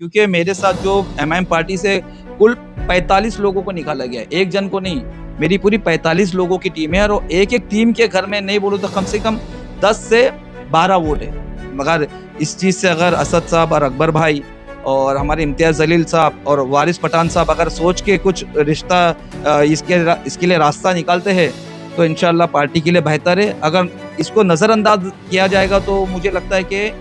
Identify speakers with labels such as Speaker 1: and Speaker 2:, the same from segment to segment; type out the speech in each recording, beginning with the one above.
Speaker 1: क्योंकि मेरे साथ जो एमआईएम पार्टी से कुल 45 लोगों को निकाला गया है, एक जन को नहीं। मेरी पूरी 45 लोगों की टीम है और एक-एक टीम के घर में नहीं बोलूँ तो कम से कम 10 से 12 वोट है। मगर इस चीज़ से अगर असद साहब और अकबर भाई और हमारे इम्तियाज़ जलील साहब और वारिस पठान साहब अगर सोच के कुछ रिश्ता इसके लिए रास्ता निकालते हैं तो इंशाल्लाह पार्टी के लिए बेहतर है। अगर इसको नज़रअंदाज किया जाएगा तो मुझे लगता है कि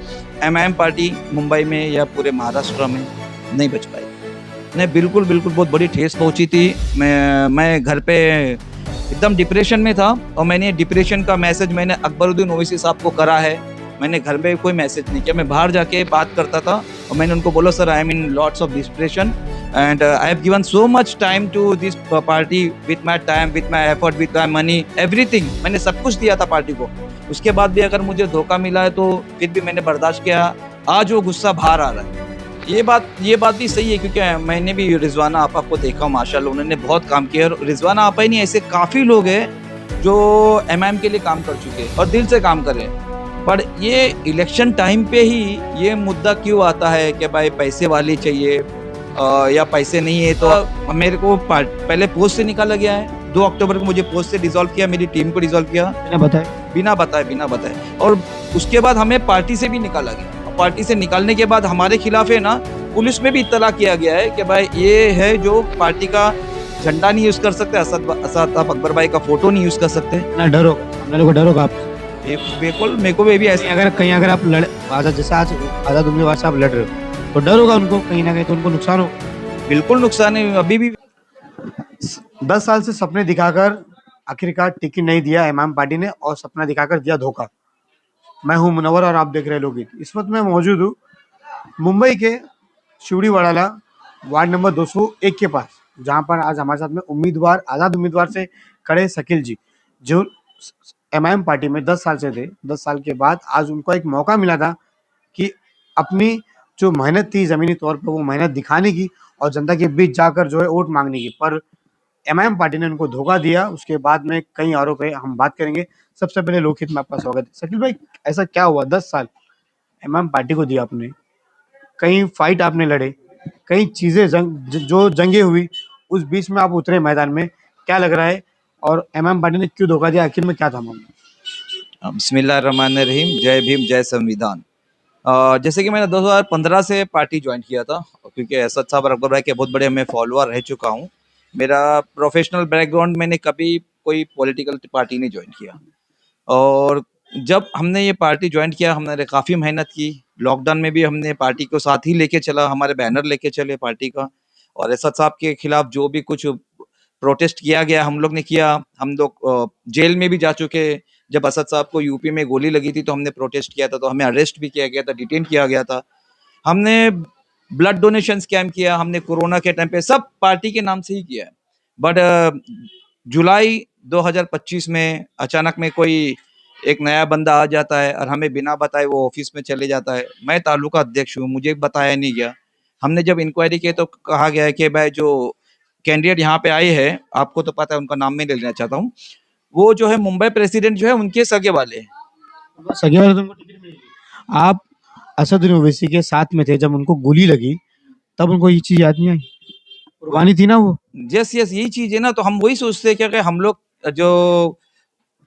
Speaker 1: एमआईएम पार्टी मुंबई में या पूरे महाराष्ट्र में नहीं बच पाएगी। नहीं, बिल्कुल, बिल्कुल बहुत बड़ी ठेस पहुँची थी। मैं घर पे एकदम डिप्रेशन में था और मैंने डिप्रेशन का मैसेज मैंने अकबरुद्दीन ओवैसी साहब को करा है। मैंने घर में कोई मैसेज नहीं किया, मैं बाहर जाके बात करता था और मैंने उनको बोला sir I am in lots of depression and I have given so much time to this party with my time, with my effort, with my money, everything. मैंने सब कुछ दिया था पार्टी को। उसके बाद भी अगर मुझे धोखा मिला है तो फिर भी मैंने बर्दाश्त किया। आज वो गुस्सा बाहर आ रहा है। ये बात भी सही है क्योंकि मैंने भी रिजवाना आपा को देखा माशाल्लाह, उन्होंने बहुत काम किया और रिजवाना आपा ही नहीं ऐसे काफ़ी लोग हैं जो एमआईएम के लिए काम कर चुके हैं और दिल से काम कर रहे हैं। पर ये इलेक्शन टाइम पे ही ये मुद्दा क्यों आता है कि भाई पैसे वाली चाहिए या पैसे नहीं है। तो मेरे को पहले पोस्ट से निकाला गया है। 2 अक्टूबर को मुझे पोस्ट से डिसॉल्व किया, मेरी टीम को डिसॉल्व किया बिना बताए और उसके बाद हमें पार्टी से भी निकाला गया। पार्टी से निकालने के बाद हमारे खिलाफ है ना पुलिस में भी इत्तला किया गया है कि भाई ये है जो पार्टी का झंडा नहीं यूज कर सकते, असद अकबर भाई का फोटो नहीं यूज कर सकते।
Speaker 2: ना डर होगा, हम लोग को डर होगा आप
Speaker 1: बिल्कुल, मेरे को भी ऐसे
Speaker 2: अगर आप जैसे आज आजाद उम्मीदवार से आप लड़ रहे हो तो डर होगा उनको, कहीं ना कहीं तो उनको नुकसान हो।
Speaker 1: बिल्कुल नुकसान है। अभी भी
Speaker 2: 10 साल से सपने दिखाकर आखिरकार टिकट नहीं दिया एमआईएम पार्टी ने और सपना दिखाकर दिया धोखा। मैं हूं मुनव्वर और आप देख रहे हैं लोकगीत। इस वक्त मैं मौजूद हूँ मुंबई के शिवड़ी वड़ाला वार्ड नंबर 201 के पास, जहां पर आज हमारे साथ में उम्मीदवार आज़ाद उम्मीदवार से खड़े शकील जी, जो एमआईएम पार्टी में 10 साल से थे। 10 साल के बाद आज उनको एक मौका मिला था कि अपनी जो मेहनत थी ज़मीनी तौर पर वो मेहनत दिखाने की और जनता के बीच जाकर जो है वोट मांगने की, पर एमआईएम पार्टी ने उनको धोखा दिया। उसके बाद में कई आरोप है, हम बात करेंगे। सबसे पहले लोकहित में आपका स्वागत है। शकील भाई, ऐसा क्या हुआ 10 साल एमआईएम पार्टी को दिया आपने, कई फाइट आपने लड़े, कई चीजें जो जंगे हुई, उस बीच में आप उतरे मैदान में, क्या लग रहा है और एमआईएम पार्टी ने क्यों धोखा दिया, आखिर में क्या था मामला?
Speaker 1: बिस्मिल्लाहिर्रहमानिर्रहीम, जय भीम जय संविधान। जैसे कि मैंने 2015 से पार्टी ज्वाइन किया था क्योंकि असद साहब और अकबर भाई के बहुत बड़े मैं फॉलोअर रह चुका हूँ। मेरा प्रोफेशनल बैकग्राउंड, मैंने कभी कोई पॉलिटिकल पार्टी नहीं ज्वाइन किया और जब हमने ये पार्टी ज्वाइन किया हमने काफ़ी मेहनत की। लॉकडाउन में भी हमने पार्टी को साथ ही लेके चला, हमारे बैनर लेके चले पार्टी का और असद साहब के खिलाफ जो भी कुछ प्रोटेस्ट किया गया हम लोग ने किया। हम लोग जेल में भी जा चुके। जब असद साहब को यूपी में गोली लगी थी तो हमने प्रोटेस्ट किया था, तो हमें अरेस्ट भी किया गया था, डिटेन किया गया था। हमने ब्लड डोनेशन कैंप किया, हमने कोरोना के टाइम पे सब पार्टी के नाम से ही किया है। बट जुलाई 2025 में अचानक में कोई एक नया बंदा आ जाता है और हमें बिना बताए वो ऑफिस में चले जाता है। मैं तालुका अध्यक्ष हूँ, मुझे बताया नहीं गया। हमने जब इंक्वायरी की तो कहा गया है कि भाई जो कैंडिडेट यहाँ पे आए हैं, आपको तो पता है, उनका नाम मैं नहीं लेना चाहता हूँ, वो जो है मुंबई प्रेसिडेंट जो है उनके सगे वाले हैं।
Speaker 2: सगे वाले तुमको टिकट मिली? आप असद ओवैसी के साथ में थे जब उनको गोली लगी, तब उनको ये चीज याद नहीं आई? कुर्बानी थी ना वो।
Speaker 1: यस यस, यही चीज है ना। तो हम वही सोचते हैं कि हम लोग जो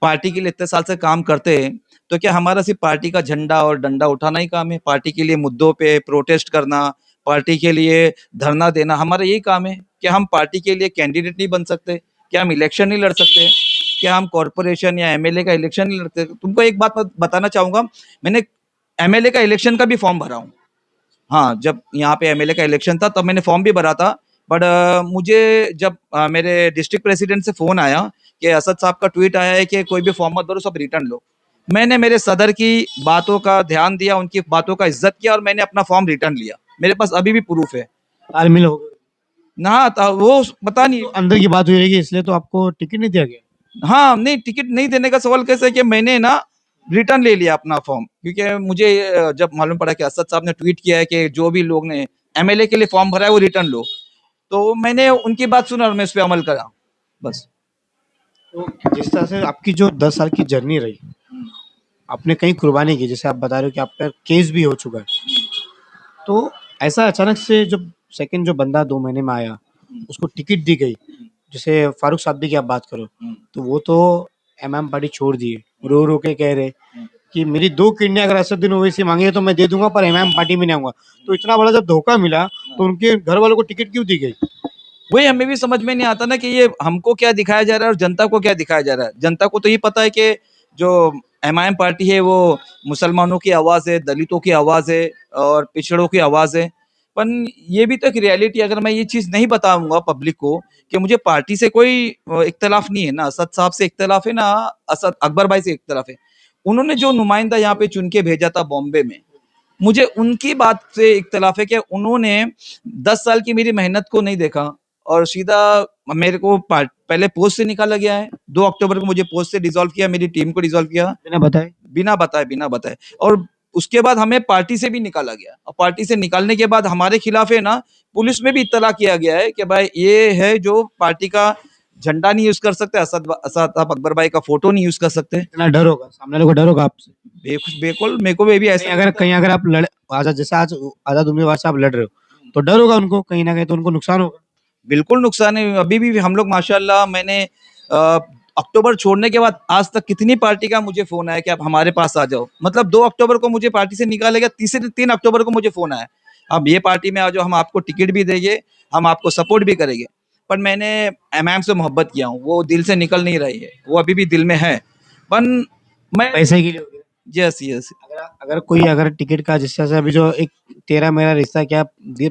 Speaker 1: पार्टी के लिए इतने साल से काम करते हैं तो क्या हमारा सिर्फ पार्टी का झंडा और डंडा उठाना ही काम है? पार्टी के लिए मुद्दों पे प्रोटेस्ट करना, पार्टी के लिए धरना देना हमारा यही काम है? क्या हम पार्टी के लिए कैंडिडेट नहीं बन सकते? क्या हम इलेक्शन नहीं लड़ सकते? क्या हम कॉर्पोरेशन या एमएलए का इलेक्शन नहीं लड़ते? तुमको एक बात मैं बताना चाहूंगा, मैंने एमएलए का इलेक्शन का भी फॉर्म भरा हूँ। हाँ, जब यहाँ पे एमएलए का इलेक्शन था तब मैंने फॉर्म भी भरा था। बट मुझे जब मेरे डिस्ट्रिक्ट प्रेसिडेंट से फोन आया कि असद साहब का ट्वीट आया है कि कोई भी फॉर्म मत भरो, सब रिटर्न लो, मैंने मेरे सदर की बातों का ध्यान दिया, उनकी बातों का इज्जत किया और मैंने अपना फॉर्म रिटर्न लिया। मेरे पास अभी भी प्रूफ है
Speaker 2: तालमेल हो गई
Speaker 1: ना। वो पता नहीं
Speaker 2: अंदर की बात हुई रहेगी, इसलिए तो आपको टिकट नहीं दिया गया।
Speaker 1: हाँ, नहीं, टिकट नहीं देने का सवाल कैसे कि मैंने ना रिटर्न ले लिया अपना फॉर्म, क्योंकि मुझे जब मालूम पड़ा कि असद साहब ने ट्वीट किया है कि जो भी लोग ने एमएलए के लिए फॉर्म भरा है वो रिटर्न लो, तो मैंने उनकी बात सुना और मैं इस पे अमल करा, बस।
Speaker 2: तो जिस तरह से आपकी जो 10 साल की जर्नी रही, आपने कई कुर्बानी की, जैसे आप बता रहे हो कि आपका केस भी हो चुका है, तो ऐसा अचानक से जब सेकंड जो बंदा 2 महीने में आया उसको टिकट दी गई, जैसे फारूक साहब की आप बात करो तो वो तो एमएम पार्टी छोड़ दिए, रो रो के कह रहे कि मेरी 2 किडनी अगर असदुद्दीन ओवैसी मांगे तो मैं दे दूंगा पर एमएम पार्टी में नहीं आऊंगा। तो इतना बड़ा जब धोखा मिला तो उनके घर वालों को टिकट क्यों दी गई?
Speaker 1: वही हमें भी समझ में नहीं आता ना कि ये हमको क्या दिखाया जा रहा है और जनता को क्या दिखाया जा रहा है। जनता को तो ये पता है कि जो एमआईएम पार्टी है वो मुसलमानों की आवाज है, दलितों की आवाज है और पिछड़ों की आवाज है। पर ये भी तो एक रियलिटी, अगर मैं ये चीज नहीं बताऊंगा पब्लिक को कि मुझे पार्टी से कोई इख्तलाफ नहीं है, ना असद साहब से इख्तलाफ है, ना असद अकबर भाई से इख्तलाफ है। उन्होंने जो नुमाइंदा यहाँ पे चुन के भेजा था बॉम्बे में, मुझे उनकी बात से इख्तलाफ है कि उन्होंने 10 साल की मेरी मेहनत को नहीं देखा और सीधा मेरे को पहले पोस्ट से निकाला गया है। 2 अक्टूबर को मुझे पोस्ट से डिसॉल्व किया, मेरी टीम को डिसॉल्व किया बिना बताए और उसके बाद हमें पार्टी से भी निकाला गया और पार्टी से निकालने के बाद हमारे खिलाफ है ना पुलिस में भी इत्तला किया गया है कि भाई ये है जो पार्टी का झंडा नहीं यूज कर सकते, असद असद आप अकबर भाई का फोटो नहीं यूज कर सकते।
Speaker 2: इतना डर होगा, सामने वालों को डर होगा आपसे?
Speaker 1: बिल्कुल मेरे को भी
Speaker 2: कहीं
Speaker 1: ऐसा
Speaker 2: अगर कहीं अगर आप लड़ आजाद, जैसे आज आजाद उम्मीदवार से आप लड़ रहे हो तो डर होगा उनको, कहीं ना कहीं तो उनको नुकसान होगा।
Speaker 1: बिल्कुल नुकसान है। अभी भी हम लोग माशाल्लाह, मैंने अक्टूबर छोड़ने के बाद आज तक कितनी पार्टी का मुझे फोन आया कि आप हमारे पास आ जाओ। मतलब 2 अक्टूबर को मुझे पार्टी से निकाला गया, 3 अक्टूबर को मुझे फोन आया, अब ये पार्टी में आ जाओ, हम आपको टिकट भी देंगे, हम आपको सपोर्ट भी करेंगे। पर मैंने एमएम से मोहब्बत किया हूँ, वो दिल से निकल नहीं रही है, वो अभी भी दिल में है। पर मैं
Speaker 2: पैसे के लिए हो गया।
Speaker 1: यस यस
Speaker 2: अगर कोई अगर टिकट का, जिस तरह से अभी जो एक तेरा मेरा रिश्ता क्या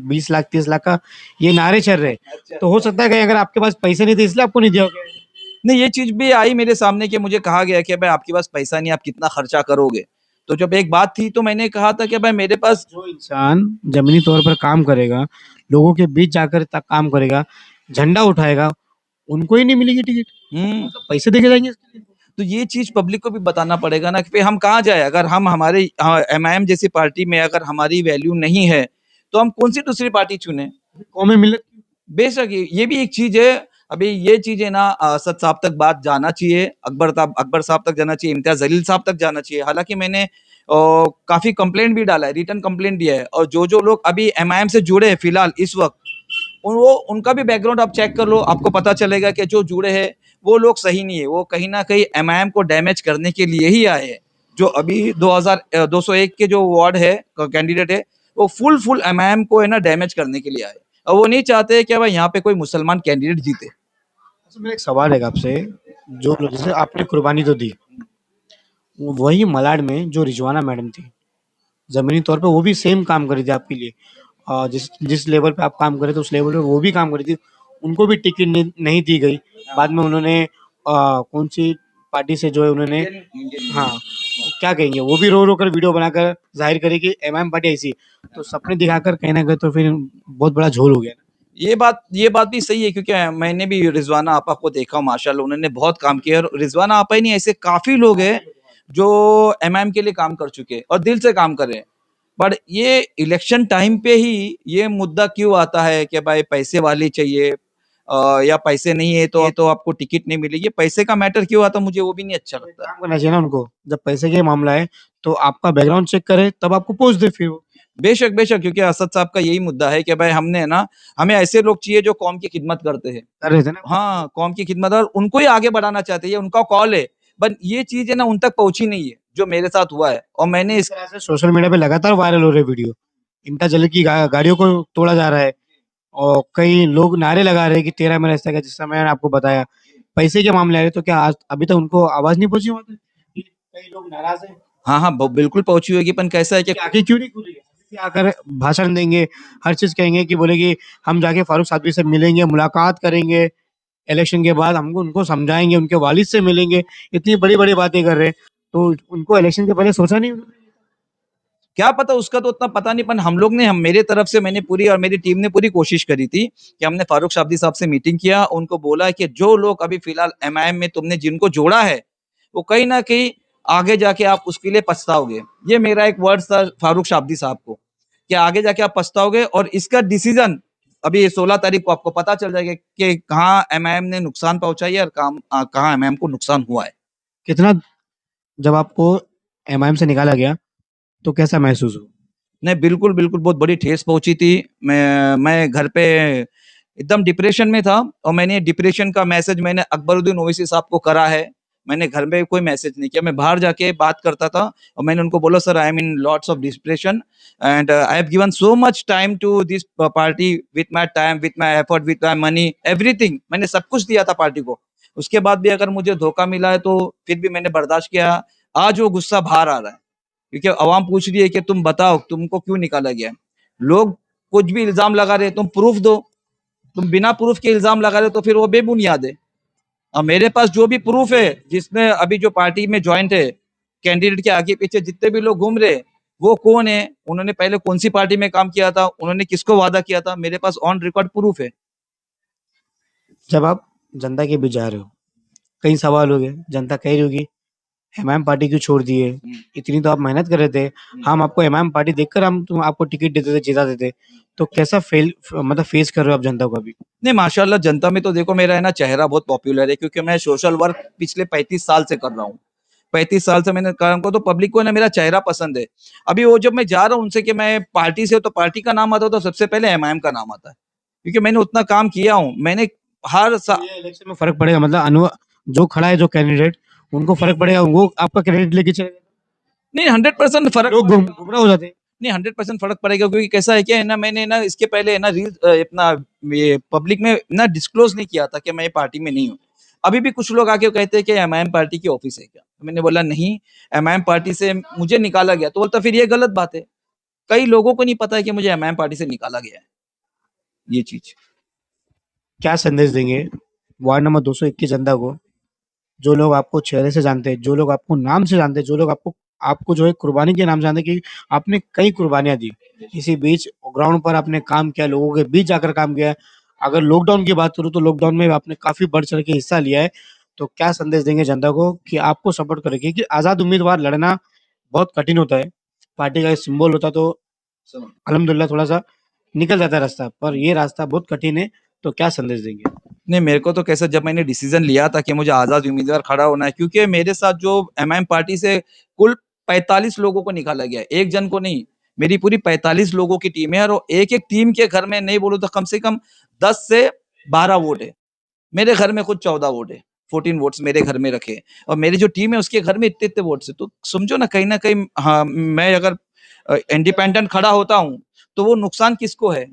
Speaker 2: 20 लाख 30 लाख का ये नारे चल रहे, तो हो सकता है कहीं अगर आपके पास पैसे नहीं थे इसलिए आपको नहीं दिया होगा।
Speaker 1: नहीं, ये चीज भी आई मेरे सामने कि मुझे कहा गया कि भाई आपके पास पैसा नहीं, आप कितना खर्चा करोगे। तो जब एक बात थी तो मैंने कहा था कि भाई मेरे पास
Speaker 2: जो इंसान जमीनी तौर पर काम करेगा, लोगों के बीच जाकर तक काम करेगा, झंडा उठाएगा, उनको ही नहीं मिलेगी टिकट, तो पैसे देके जाएंगे इसके लिए।
Speaker 1: तो ये चीज पब्लिक को भी बताना पड़ेगा ना कि भाई हम कहाँ जाए। अगर हम हमारे एमआईएम जैसी पार्टी में अगर हमारी वैल्यू नहीं है तो हम कौन सी दूसरी पार्टी चुने।
Speaker 2: कौम में मिलत
Speaker 1: बेशक ये भी एक चीज है। अभी ये चीज है ना, असद साहब तक बात जाना चाहिए, अकबर साहब तक जाना चाहिए, इम्तियाज जलील साहब तक जाना चाहिए। हालांकि मैंने काफी कंप्लेंट भी डाला है, रिटर्न कंप्लेंट दिया है। और जो लोग अभी एमआईएम से जुड़े हैं फिलहाल इस वक्त, वो उनका भी बैकग्राउंड आप चेक कर लो, आपको पता चलेगा कि जो जुड़े हैं वो लोग सही नहीं है। वो कहीं ना कहीं एमआईएम को डैमेज करने के लिए ही आए हैं। जो अभी 201 के जो वार्ड है कैंडिडेट है, वो फुल एमआईएम को है ना डैमेज करने के लिए आए और वो नहीं चाहते कि भाई यहाँ पे कोई मुसलमान कैंडिडेट जीते।
Speaker 2: अच्छा, मेरा एक सवाल है आपसे, जो जैसे आपने कुर्बानी तो दी, वही मलाड में जो रिजवाना मैडम थी, जमीनी तौर पे वो भी सेम काम कर रही थी आपके लिए, जिस जिस लेवल पे आप काम कर रहे थे उस लेवल पे वो भी काम कर रही थी, उनको भी टिकट नहीं दी गई। बाद में उन्होंने कौन सी पार्टी से जो है उन्होंने, हाँ, क्या कहेंगे, वो भी रो रो कर वीडियो बनाकर जाहिर करे कि एमआईएम पार्टी ऐसी है। तो सपने दिखाकर कहीं ना कहीं तो फिर बहुत बड़ा झोल हो गया ना।
Speaker 1: ये बात भी सही है, क्योंकि मैंने भी रिजवाना आपा को देखा, माशाल्लाह उन्होंने बहुत काम किया। और रिजवाना आपा ही नहीं, ऐसे काफी लोग हैं जो एमआईएम के लिए काम कर चुके हैं और दिल से काम कर रहे हैं। बट ये इलेक्शन टाइम पे ही ये मुद्दा क्यों आता है कि भाई पैसे वाले चाहिए, या पैसे नहीं है तो आपको टिकट नहीं मिलेगी। पैसे का मैटर क्यों आता, मुझे वो भी नहीं अच्छा लगता।
Speaker 2: काम करना चाहिए ना उनको, जब पैसे का मामला है तो आपका बैकग्राउंड चेक करे तब आपको पोस्ट दे फिर वो।
Speaker 1: बेशक बेशक, क्योंकि असद साहब का यही मुद्दा है कि भाई हमने ना, हमें ऐसे लोग चाहिए जो कौम की खिदमत करते हैं।
Speaker 2: कर रहे थे ना।
Speaker 1: हाँ, कौम की खिदमत, और उनको ही आगे बढ़ाना चाहते हैं, ये उनका कॉल है। बट ये चीज है ना उन तक पहुंची नहीं है जो मेरे साथ हुआ है। और मैंने
Speaker 2: इस तरह से सोशल मीडिया पे लगातार वायरल हो रहे वीडियो, इम्तियाज जलील की गाड़ियों को तोड़ा जा रहा है और कई लोग नारे लगा रहे हैं कि तेरा मेरा रिश्ता का, जिस समय मैंने आपको बताया पैसे के मामले आ रहे, तो क्या आज अभी तक उनको आवाज नहीं पहुंची वहां तक? कई लोग नाराज हैं।
Speaker 1: हाँ हाँ, बिल्कुल पहुंची होगी। पर कैसा है कि
Speaker 2: आगे क्यों नहीं खुली? अभी आकर भाषण देंगे, हर चीज कहेंगे कि बोलेगी हम जाके फारूक सादवी से मिलेंगे, मुलाकात करेंगे, इलेक्शन के बाद हमको उनको समझाएंगे, उनके वालिद से मिलेंगे, इतनी बड़ी बड़ी बातें कर रहे हैं, तो उनको इलेक्शन के पहले सोचा नहीं उन्होंने?
Speaker 1: क्या पता, उसका तो उतना पता नहीं। पर हम लोग ने, हम मेरे तरफ से मैंने पूरी और मेरी टीम ने पूरी कोशिश करी थी कि हमने फारूक शाब्दी साहब से मीटिंग किया, उनको बोला कि जो लोग अभी फिलहाल एमआईएम में तुमने जिनको जोड़ा है वो कहीं ना कहीं आगे जाके आप उसके लिए पछताओगे। ये मेरा एक वर्ड था फारूक शाब्दी साहब को कि आगे जाके आप पछताओगे। और इसका डिसीजन अभी 16 तारीख को आपको पता चल जाएगा कि कहाँ एमआईएम ने नुकसान पहुंचाई है और कहाँ एमआईएम को नुकसान हुआ है।
Speaker 2: कितना, जब आपको एमआईएम से निकाला गया तो कैसा महसूस हुआ?
Speaker 1: नहीं, बिल्कुल, बिल्कुल, बहुत बड़ी ठेस पहुँची थी। मैं घर पे एकदम डिप्रेशन में था और मैंने डिप्रेशन का मैसेज मैंने अकबरुद्दीन ओवैसी साहब को करा है। मैंने घर में कोई मैसेज नहीं किया, मैं बाहर जाके बात करता था और मैंने उनको बोला, "sir, I am in lots of depression and I have given so much time to this party with my time, with my effort, with my money, everything." मैंने सब कुछ दिया था पार्टी को। उसके बाद भी अगर मुझे धोखा मिला है, तो फिर भी मैंने बर्दाश्त किया। आज वो गुस्सा बाहर आ रहा है। क्योंकि अवाम पूछ रही है कि तुम बताओ तुमको क्यों निकाला गया है। लोग कुछ भी इल्जाम लगा रहे हैं, तुम प्रूफ दो। तुम बिना प्रूफ के इल्जाम लगा रहे हो तो फिर वो बेबुनियाद है। और मेरे पास जो भी प्रूफ है, जिसने अभी जो पार्टी में ज्वाइन थे, कैंडिडेट के आगे पीछे जितने भी लोग घूम रहे, वो कौन है, उन्होंने पहले कौन सी पार्टी में काम किया था, उन्होंने किसको वादा किया था, मेरे पास ऑन रिकॉर्ड प्रूफ है।
Speaker 2: जब आप जनता के बीच जा रहे हो, कई सवाल हो गए, जनता कह रही होगी एमआईएम पार्टी क्यों छोड़ दिए, इतनी तो आप मेहनत कर रहे थे, हम आपको एमआईएम पार्टी देखकर हम तुम आपको टिकट देते थे, जिता देते। तो कैसा मतलब फेस कर रहे हो आप जनता को अभी?
Speaker 1: नहीं, माशाल्लाह जनता में तो देखो मेरा है ना चेहरा बहुत पॉपुलर है, क्योंकि मैं सोशल वर्क पिछले 35 साल से कर रहा हूँ। 35 साल से मैंने काम को, तो पब्लिक को ना मेरा चेहरा पसंद है। अभी वो जब मैं जा रहा हूँ उनसे कि मैं पार्टी से हूँ, तो पार्टी का नाम आता है तो सबसे पहले एमआईएम का नाम आता है, क्योंकि मैंने उतना काम किया हूँ। मैंने हर
Speaker 2: तो ये इलेक्शन में फर्क पड़ेगा, मतलब जो खड़ा है जो कैंडिडेट, उनको फर्क पड़ेगा, वो आपका कैंडिडेट लेके चलेगा?
Speaker 1: नहीं, 100% फर्क
Speaker 2: लोग गुमराह हो जाते हैं।
Speaker 1: नहीं, 100% फर्क पड़ेगा, क्योंकि कैसा है कि ना मैंने ना इसके पहले है ना रील अपना ये पब्लिक में ना डिस्क्लोज नहीं किया था कि मैं ये पार्टी में नहीं हूँ। अभी भी कुछ लोग आके कहते हैं कि एमआईएम पार्टी की ऑफिस है क्या? तो मैंने बोला नहीं, एमआईएम पार्टी से मुझे निकाला गया। तो बोलता फिर ये गलत बात है। कई लोगों को नहीं पता है कि मुझे एमआईएम पार्टी से निकाला गया है, ये चीज।
Speaker 2: क्या संदेश देंगे वार्ड नंबर 201 की जनता को, जो लोग आपको चेहरे से जानते हैं, जो लोग आपको नाम से जानते हैं, जो लोग आपको आपको जो है कुर्बानी के नाम से जानते हैं कि आपने कई कुर्बानियां दी, इसी बीच ग्राउंड पर आपने काम किया, लोगों के बीच जाकर काम किया है। अगर लॉकडाउन की बात करूँ तो लॉकडाउन में आपने काफी बढ़ चढ़ के हिस्सा लिया है। तो क्या संदेश देंगे जनता को कि आपको सपोर्ट करेगी कि आजाद उम्मीदवार लड़ना बहुत कठिन होता है, पार्टी का सिंबल होता तो अल्हम्दुलिल्लाह थोड़ा सा निकल जाता है रास्ता, पर ये रास्ता बहुत कठिन है। तो क्या संदेश देंगे?
Speaker 1: नहीं, मेरे को तो कैसा, जब मैंने डिसीजन लिया था कि मुझे आजाद उम्मीदवार खड़ा होना है, क्योंकि मेरे साथ जो एमआईएम पार्टी से कुल 45 लोगों को निकाला गया है, एक जन को नहीं। मेरी पूरी 45 लोगों की टीम है और एक एक टीम के घर में नहीं बोलूं तो कम से कम 10 से 12 वोट है। मेरे घर में खुद 14 वोट है, 14 वोट्स मेरे घर में रखे हैं। और मेरी जो टीम है उसके घर में इतने इतने वोट्स है। तो समझो ना कहीं, हाँ, मैं अगर इंडिपेंडेंट खड़ा होता हूँ तो वो नुकसान किसको है?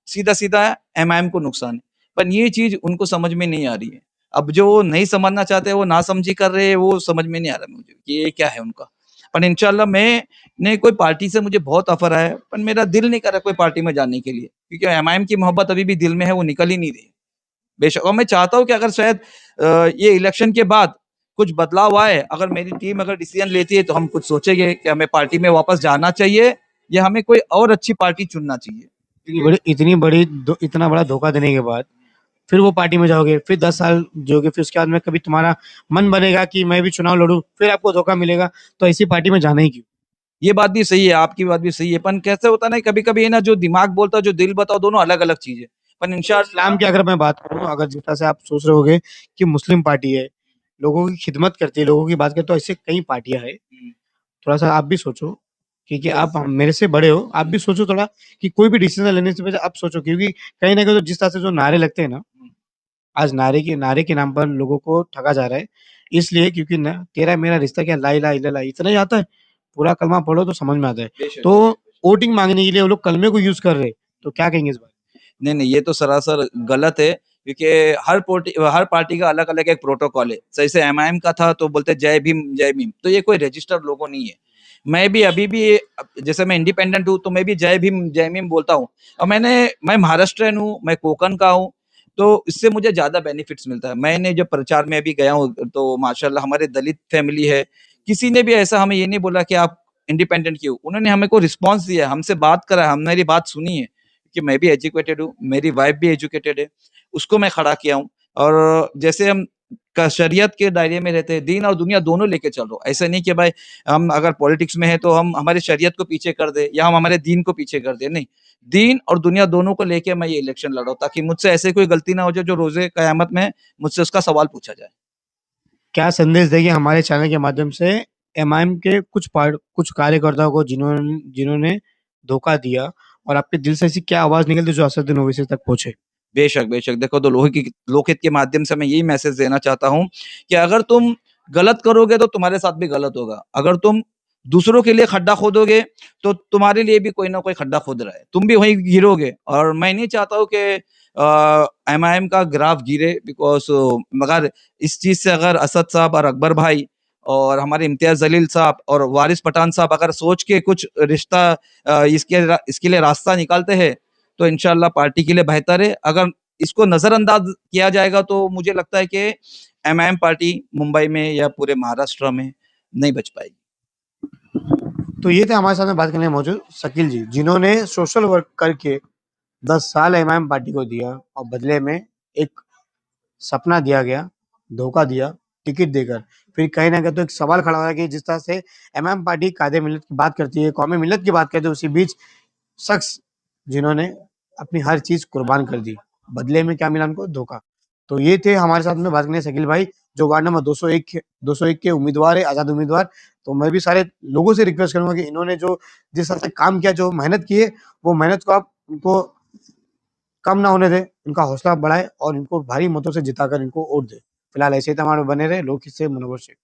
Speaker 1: सीधा सीधा एमआईएम को नुकसान है। पर ये चीज उनको समझ में नहीं आ रही है। अब जो वो नहीं समझना चाहते वो ना समझी कर रहे हैं, वो समझ में नहीं आ रहा मुझे कि ये क्या है उनका। पर इंशाल्लाह मैं ने कोई पार्टी से मुझे बहुत ऑफर आया है, पर मेरा दिल नहीं कर रहा कोई पार्टी में जाने के लिए, क्योंकि एमआईएम की मोहब्बत अभी भी दिल में है, वो निकल ही नहीं रही। बेशक, और मैं चाहता हूँ कि अगर शायद ये इलेक्शन के बाद कुछ बदलाव आए, अगर मेरी टीम अगर डिसीजन लेती है, तो हम कुछ सोचेंगे कि हमें पार्टी में वापस जाना चाहिए या हमें कोई और अच्छी पार्टी चुनना चाहिए।
Speaker 2: इतना बड़ा धोखा देने के बाद फिर वो पार्टी में जाओगे, फिर 10 साल जियोगे, फिर उसके बाद में कभी तुम्हारा मन बनेगा कि मैं भी चुनाव लड़ूं, फिर आपको धोखा मिलेगा, तो ऐसी पार्टी में जाना ही क्यों?
Speaker 1: ये बात भी सही है, आपकी बात भी सही है, पर कैसे होता है ना, कभी कभी है ना, जो दिमाग बोलता है जो दिल बताओ, दोनों अलग अलग चीज है। पर इंशाल्लाह
Speaker 2: इस्लाम की अगर मैं बात करूं, अगर जिस तरह से आप सोच रहे होगे कि मुस्लिम पार्टी है, लोगों की खिदमत करती है, लोगों की बात करती है, तो ऐसे कई पार्टियां हैं। थोड़ा सा आप भी सोचो, क्योंकि आप मेरे से बड़े हो, आप भी सोचो थोड़ा कि कोई भी डिसीजन लेने से पहले आप सोचो, क्योंकि कहीं ना कहीं तो जिस तरह से जो नारे लगते हैं ना, आज नारे के नाम पर लोगों को ठगा जा रहा है। इसलिए क्योंकि ना तेरा मेरा रिश्ता क्या, ला इलाहा इल्लल्लाह इतना ही आता है, पूरा कलमा पढ़ो तो समझ में आता है।
Speaker 1: बेशक,
Speaker 2: तो वोटिंग मांगने के लिए वो लोग कलमे को यूज कर रहे हैं, तो क्या कहेंगे इस बारे
Speaker 1: नहीं नहीं, ये तो सरासर गलत है, क्योंकि हर पार्टी का अलग अलग एक प्रोटोकॉल है। सही से एमआईएम का था तो बोलते जय भीम जय भीम, तो ये कोई रजिस्टर्ड लोगो नहीं है। मैं भी अभी भी जैसे मैं इंडिपेंडेंट हूँ तो मैं भी जय भीम बोलता हूँ। और मैं महाराष्ट्रन हूँ, मैं कोकण का हूँ, तो इससे मुझे ज्यादा बेनिफिट्स मिलता है। मैंने जब प्रचार में अभी गया हूँ तो माशाल्लाह हमारे दलित फैमिली है, किसी ने भी ऐसा हमें ये नहीं बोला कि आप इंडिपेंडेंट क्यों। उन्होंने हमें को रिस्पॉन्स दिया है, हमसे बात करा है, हमने मेरी बात सुनी है, कि मैं भी एजुकेटेड हूँ, मेरी वाइफ भी एजुकेटेड है, उसको मैं खड़ा किया हूँ। और जैसे हम शरीयत के दायरे में रहते हैं, दीन और दुनिया दोनों लेके चल रहे हो। ऐसा नहीं कि भाई हम अगर पॉलिटिक्स में है तो हम हमारी शरीयत को पीछे कर दे या हम हमारे दीन को पीछे कर दे, नहीं। दीन और दुनिया दोनों को लेके मैं ये इलेक्शन लड़ रहा हूँ, ताकि मुझसे ऐसे कोई गलती ना हो जाए जो रोजे कयामत में मुझसे उसका सवाल पूछा जाए।
Speaker 2: क्या संदेश देंगे हमारे चैनल के माध्यम से एमआईएम के कुछ कार्यकर्ताओं को, जिन्होंने जिन्होंने धोखा दिया, और आपके दिल से ऐसी क्या आवाज निकलती जो असदुद्दीन ओवैसी तक पहुंचे?
Speaker 1: बेशक, बेशक। देखो तो लोकहित के माध्यम से मैं यही मैसेज देना चाहता हूँ कि अगर तुम गलत करोगे तो तुम्हारे साथ भी गलत होगा। अगर तुम दूसरों के लिए खड्डा खोदोगे तो तुम्हारे लिए भी कोई ना कोई खड्डा खोद रहा है। तुम भी वहीं गिरोगे और मैं नहीं चाहता हूँ कि एमआईएम का ग्राफ गिरे बिकॉज़ मगर इस चीज़ से अगर असद साहब और अकबर भाई और हमारे इम्तियाज़ जलील साहब और वारिस पठान साहब अगर सोच के कुछ रिश्ता इसके लिए रास्ता निकालते हैं तो इंशाल्लाह पार्टी के लिए बेहतर है। अगर इसको नजरअंदाज किया जाएगा तो मुझे लगता है कि एमआईएम पार्टी मुंबई में या पूरे महाराष्ट्र में नहीं बच पाएगी।
Speaker 2: तो ये थे हमारे साथ में बात करने मौजूद शकील जी, जिन्होंने सोशल वर्क करके 10 साल एमआईएम पार्टी को दिया और बदले में एक सपना दिया गया, धोखा दिया टिकट देकर। फिर कहीं ना कहीं तो एक सवाल खड़ा हो रहा है कि जिस तरह से एमआईएम पार्टी कायदे मिल्लत की बात करती है, कौमी मिल्लत की बात करती है, उसी बीच शख्स जिन्होंने अपनी हर चीज कुर्बान कर दी, बदले में क्या मिला उनको? धोखा। तो ये थे हमारे साथ में बात करने शकील भाई, जो वार्ड नंबर 201 के उम्मीदवार है, आजाद उम्मीदवार। तो मैं भी सारे लोगों से रिक्वेस्ट करूंगा कि इन्होंने जो जिस तरह से काम किया, जो मेहनत की है, वो मेहनत को आप उनको कम ना होने दें, इनका हौसला बढ़ाएं और इनको भारी मतों से जिताकर इनको वोट दें। फिलहाल ऐसे ही तमाम बने रहे लोग, इससे मुनव्वर शेख।